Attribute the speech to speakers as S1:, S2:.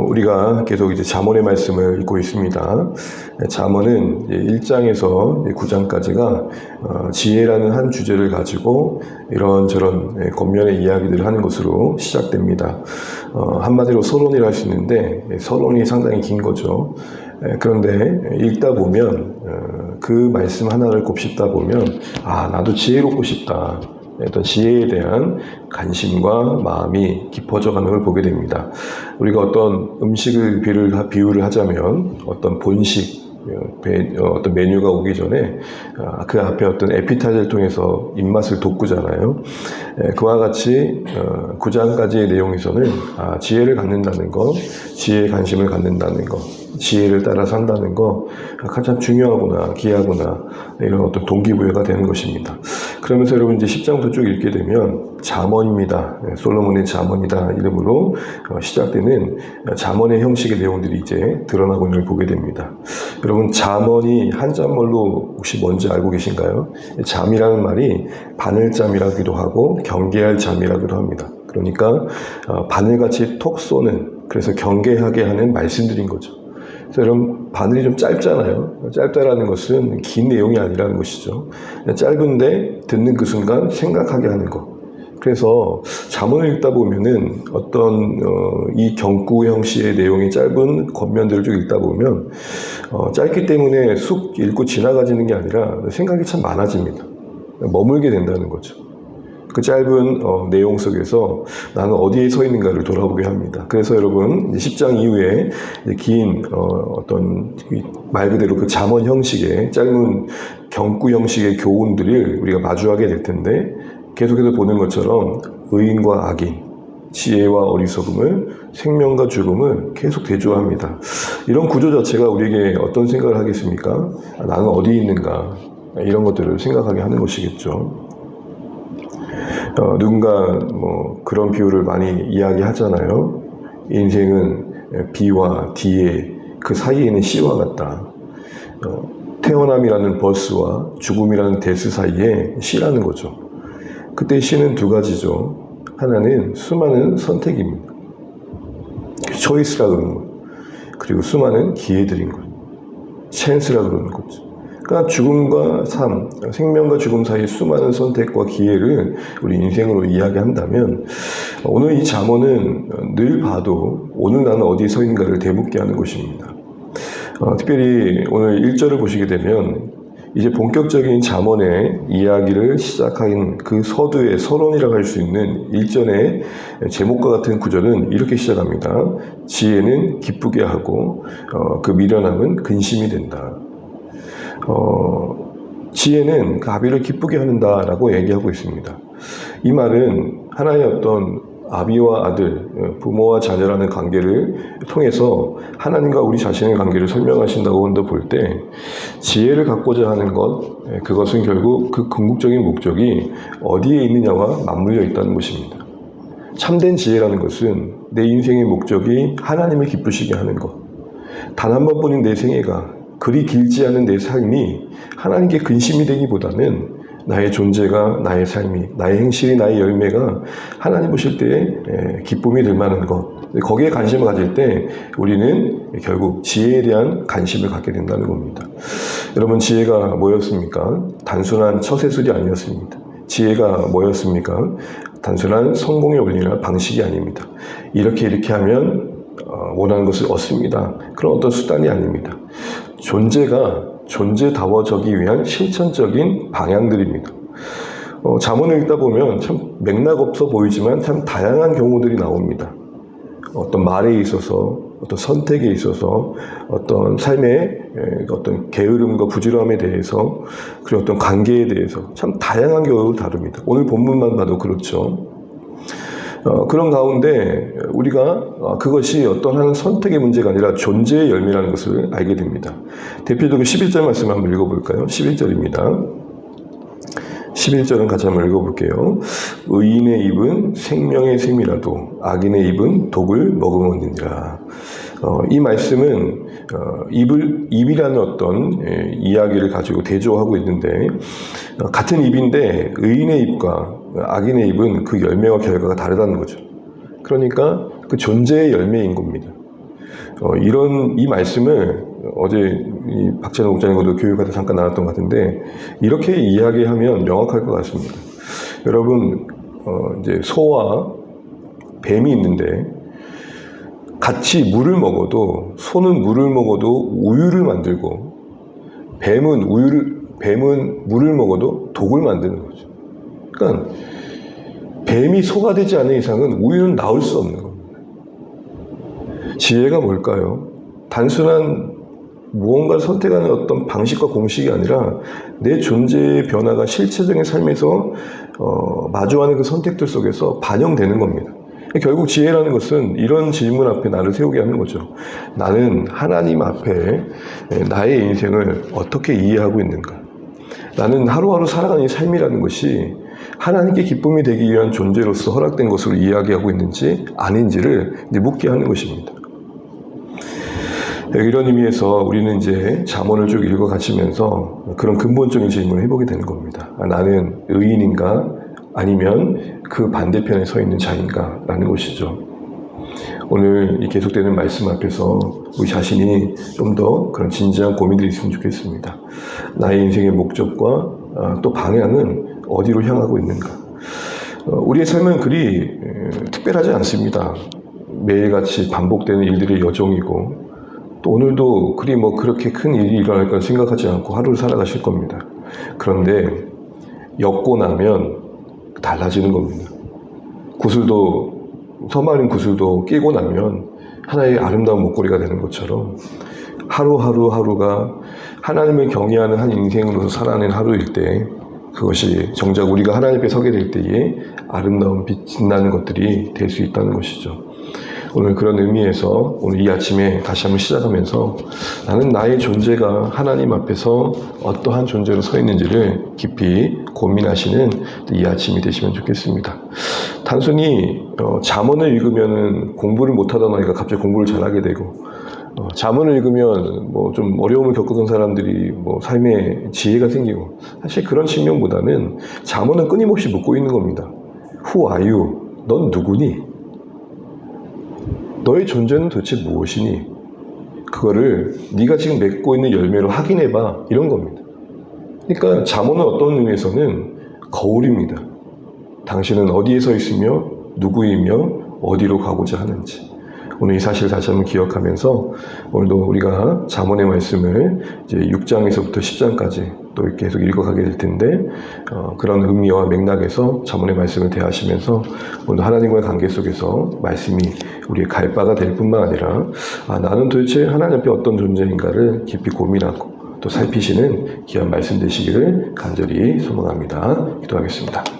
S1: 우리가 계속 이제 잠언의 말씀을 읽고 있습니다. 잠언은 1장에서 9장까지가 지혜라는 한 주제를 가지고 이런저런 겉면의 이야기들을 하는 것으로 시작됩니다. 한마디로 서론이라 할 수 있는데 서론이 상당히 긴 거죠. 그런데 읽다 보면 그 말씀 하나를 곱씹다 보면 나도 지혜롭고 싶다. 어떤 지혜에 대한 관심과 마음이 깊어져 가는 걸 보게 됩니다. 우리가 어떤 음식을 비유를 하자면 어떤 본식, 어떤 메뉴가 오기 전에 그 앞에 어떤 에피타이저를 통해서 입맛을 돋구잖아요. 그와 같이 9장까지의 내용에서는 지혜를 갖는다는 것, 지혜에 관심을 갖는다는 것, 지혜를 따라 산다는 거 가장 중요하구나, 귀하구나, 이런 어떤 동기부여가 되는 것입니다. 그러면서 여러분 이제 10장부터 쭉 읽게 되면 잠언입니다. 솔로몬의 잠언이다 이름으로 시작되는 잠언의 형식의 내용들이 이제 드러나고 있는 걸 보게 됩니다. 여러분 잠언이 한자말로 혹시 뭔지 알고 계신가요? 잠이라는 말이 바늘잠이라기도 하고 경계할 잠이라기도 합니다. 그러니까 바늘같이 톡 쏘는, 그래서 경계하게 하는 말씀들인 거죠. 그래서 여러분 바늘이 좀 짧잖아요. 짧다라는 것은 긴 내용이 아니라는 것이죠. 짧은데 듣는 그 순간 생각하게 하는 것. 그래서 잠언을 읽다 보면은 어떤 이 경구 형식의 내용이 짧은 겉면들을 쭉 읽다 보면 짧기 때문에 쑥 읽고 지나가지는 게 아니라 생각이 참 많아집니다. 머물게 된다는 거죠. 그 짧은 내용 속에서 나는 어디에 서 있는가를 돌아보게 합니다. 그래서 여러분 10장 이후에 긴 어떤 말 그대로 그 잠언 형식의 짧은 경구 형식의 교훈들을 우리가 마주하게 될 텐데, 계속해서 보는 것처럼 의인과 악인, 지혜와 어리석음을, 생명과 죽음을 계속 대조합니다. 이런 구조 자체가 우리에게 어떤 생각을 하겠습니까? 나는 어디에 있는가, 이런 것들을 생각하게 하는 것이겠죠. 누군가 그런 비유를 많이 이야기하잖아요. 인생은 B와 D의 그 사이에 있는 C와 같다. 태어남이라는 버스와 죽음이라는 데스 사이에 C라는 거죠. 그때 C는 두 가지죠. 하나는 수많은 선택입니다. 초이스라 그러는 것. 그리고 수많은 기회들인 것. 찬스라 그러는 거죠. 그러니까 죽음과 삶, 생명과 죽음 사이의 수많은 선택과 기회를 우리 인생으로 이야기한다면, 오늘 이 잠언은 늘 봐도 오늘 나는 어디에 서 있는가를 되묻게 하는 것입니다. 특별히 오늘 1절을 보시게 되면 이제 본격적인 잠언의 이야기를 시작한 그 서두의 서론이라고 할 수 있는 1절의 제목과 같은 구절은 이렇게 시작합니다. 지혜는 기쁘게 하고 그 미련함은 근심이 된다. 지혜는 그 아비를 기쁘게 하는다라고 얘기하고 있습니다. 이 말은 하나의 어떤 아비와 아들, 부모와 자녀라는 관계를 통해서 하나님과 우리 자신의 관계를 설명하신다고 한다 볼 때, 지혜를 갖고자 하는 것, 그것은 결국 그 궁극적인 목적이 어디에 있느냐와 맞물려 있다는 것입니다. 참된 지혜라는 것은 내 인생의 목적이 하나님을 기쁘시게 하는 것. 단 한 번뿐인 내 생애가, 그리 길지 않은 내 삶이 하나님께 근심이 되기보다는 나의 존재가, 나의 삶이, 나의 행실이, 나의 열매가 하나님 보실 때에 기쁨이 될 만한 것, 거기에 관심을 가질 때 우리는 결국 지혜에 대한 관심을 갖게 된다는 겁니다. 여러분, 지혜가 뭐였습니까? 단순한 처세술이 아니었습니다. 지혜가 뭐였습니까? 단순한 성공의 원리나 방식이 아닙니다. 이렇게 하면 원하는 것을 얻습니다. 그런 어떤 수단이 아닙니다. 존재가 존재다워지기 위한 실천적인 방향들입니다. 잠언을 읽다 보면 참 맥락 없어 보이지만 참 다양한 경우들이 나옵니다. 어떤 말에 있어서, 어떤 선택에 있어서, 어떤 삶의 어떤 게으름과 부지런함에 대해서, 그리고 어떤 관계에 대해서 참 다양한 경우를 다룹니다. 오늘 본문만 봐도 그렇죠. 그런 가운데 우리가 그것이 어떤 한 선택의 문제가 아니라 존재의 열매라는 것을 알게 됩니다. 대표적으로 11절 말씀 한번 읽어볼까요? 11절입니다. 11절은 같이 한번 읽어볼게요. 의인의 입은 생명의 샘이라도 악인의 입은 독을 머금었느니라. 이 말씀은 입이라는 어떤 이야기를 가지고 대조하고 있는데, 같은 입인데 의인의 입과 악인의 입은 그 열매와 결과가 다르다는 거죠. 그러니까 그 존재의 열매인 겁니다. 이 말씀을 어제 이 박찬호 목사님과도 교육하다 잠깐 나왔던 것 같은데, 이렇게 이야기하면 명확할 것 같습니다. 여러분, 이제 소와 뱀이 있는데, 같이 물을 먹어도, 소는 물을 먹어도 우유를 만들고, 뱀은 물을 먹어도 독을 만드는 거죠. 그러니까, 뱀이 소가 되지 않는 이상은 우유는 나올 수 없는 겁니다. 지혜가 뭘까요? 단순한 무언가를 선택하는 어떤 방식과 공식이 아니라 내 존재의 변화가 실체적인 삶에서 마주하는 그 선택들 속에서 반영되는 겁니다. 결국 지혜라는 것은 이런 질문 앞에 나를 세우게 하는 거죠. 나는 하나님 앞에 나의 인생을 어떻게 이해하고 있는가? 나는 하루하루 살아가는 이 삶이라는 것이 하나님께 기쁨이 되기 위한 존재로서 허락된 것으로 이야기하고 있는지 아닌지를 이제 묻게 하는 것입니다. 이런 의미에서 우리는 이제 잠언을 쭉 읽어가시면서 그런 근본적인 질문을 해보게 되는 겁니다. 나는 의인인가? 아니면 그 반대편에 서 있는 자인가? 라는 것이죠. 오늘 이 계속되는 말씀 앞에서 우리 자신이 좀 더 그런 진지한 고민들이 있으면 좋겠습니다. 나의 인생의 목적과 또 방향은 어디로 향하고 있는가? 우리의 삶은 그리 특별하지 않습니다. 매일같이 반복되는 일들의 여정이고, 또 오늘도 그렇게 큰 일이 일어날 걸 생각하지 않고 하루를 살아가실 겁니다. 그런데 엮고 나면 달라지는 겁니다. 서마린 구슬도 끼고 나면 하나의 아름다운 목걸이가 되는 것처럼 하루하루가 하나님을 경외하는 한 인생으로서 살아낸 하루일 때, 그것이 정작 우리가 하나님 앞에 서게 될 때에 아름다운 빛나는 것들이 될 수 있다는 것이죠. 오늘 그런 의미에서 오늘 이 아침에 다시 한번 시작하면서 나는 나의 존재가 하나님 앞에서 어떠한 존재로 서 있는지를 깊이 고민하시는 이 아침이 되시면 좋겠습니다. 단순히 잠언을 읽으면 공부를 못하던 아이가 갑자기 공부를 잘하게 되고, 잠언을 읽으면 좀 어려움을 겪었던 사람들이 삶에 지혜가 생기고, 사실 그런 측면보다는 잠언은 끊임없이 묻고 있는 겁니다. Who are you? 넌 누구니? 너의 존재는 도대체 무엇이니? 그거를 네가 지금 맺고 있는 열매로 확인해봐, 이런 겁니다. 그러니까 잠언은 어떤 의미에서는 거울입니다. 당신은 어디에 서 있으며 누구이며 어디로 가고자 하는지. 오늘 이 사실을 다시 한번 기억하면서 오늘도 우리가 잠언의 말씀을 이제 6장에서부터 10장까지 또 이렇게 계속 읽어가게 될 텐데, 그런 의미와 맥락에서 잠언의 말씀을 대하시면서 오늘도 하나님과의 관계 속에서 말씀이 우리의 갈 바가 될 뿐만 아니라 나는 도대체 하나님 앞에 어떤 존재인가를 깊이 고민하고 또 살피시는 귀한 말씀 되시기를 간절히 소망합니다. 기도하겠습니다.